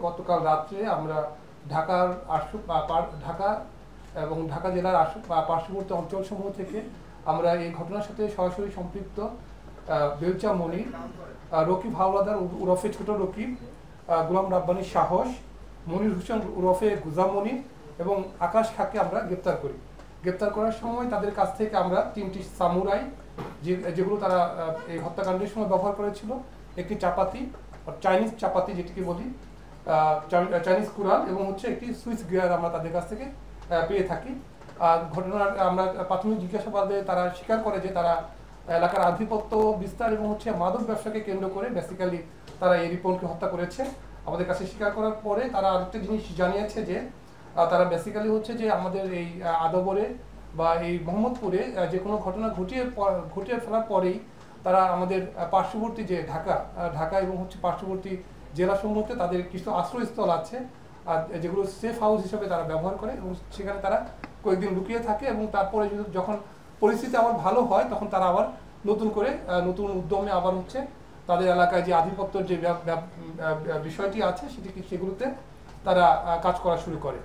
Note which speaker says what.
Speaker 1: গতকাল রাত্রে আমরা ঢাকার ঢাকা এবং ঢাকা জেলার পার্শ্ববর্তী অঞ্চলসমূহ থেকে আমরা এই ঘটনার সাথে সরাসরি সম্পৃক্ত বেলচা মনির, রকিব হাওলাদার ওরফে ছোট রকিব, গোলাম রাব্বানী সাহস, মনির হোসেন ওরফে গুজা মনির এবং আকাশ খাঁকে আমরা গ্রেপ্তার করি। গ্রেপ্তার করার সময় তাদের কাছ থেকে আমরা 3টি সামুরাই যেগুলো তারা এই হত্যাকাণ্ডের সময় ব্যবহার করেছিল, একটি চাপাতি, চাইনিজ চাপাতি যেটিকে বলি, চাইনিজ কুড়াল এবং একটি সুইচ গিয়ার আমরা তাদের কাছ থেকে পেয়ে থাকি। আর ঘটনার আমরা প্রাথমিক জিজ্ঞাসাবাদে তারা স্বীকার করে যে তারা এলাকার আধিপত্য বিস্তার এবং মাদক ব্যবসাকে কেন্দ্র করে বেসিক্যালি তারা এই রিপনকে হত্যা করেছে। আমাদের কাছে স্বীকার করার পরে তারা আরেকটা জিনিস জানিয়েছে যে তারা বেসিক্যালি যে আমাদের এই আদবরে বা এই মোহাম্মদপুরে যে কোনো ঘটনা ঘটিয়ে ফেলার পরেই তারা আমাদের পার্শ্ববর্তী যে ঢাকা এবং পার্শ্ববর্তী জেলাসমূহতে তাদের কিছু আশ্রয়স্থল আছে আর যেগুলো সেফ হাউস হিসেবে তারা ব্যবহার করে এবং সেখানে তারা কয়েকদিন লুকিয়ে থাকে এবং তারপরে যখন পরিস্থিতি আবার ভালো হয় তখন তারা আবার নতুন উদ্যমে আবার তাদের এলাকায় যে আধিপত্যের যে বিষয়টি আছে সেগুলোতে তারা কাজ করা শুরু করে।